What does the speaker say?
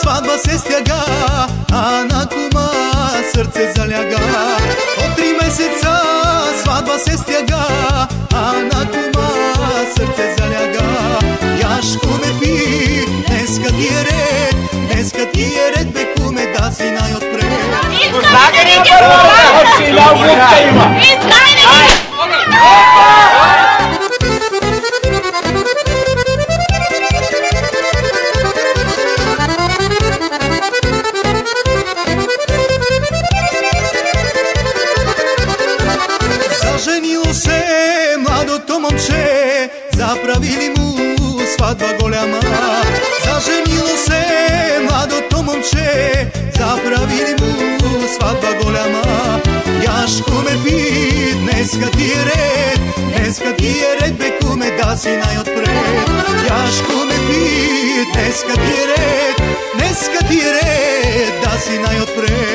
сватба се стяга, а на кума сърце заляга. От 3 месеца сватба се стяга, а на кума сърце заляга. Яшко ме пи, днеска ти е ред, днеска ти е ред, бе куме, да си най-отпред. Излагане на първата! Силял мутка има! Излагане! Заженило се младото момче, заправили му сватба голяма. Заженило се младото момче, заправили му сватба голяма. Яшко ме пи, днеска ти е ред, днеска ти е ред, бе куме, да си най-отпред. Яшко ме пи, днеска ти е ред, днеска ти е ред, да си най-отпред.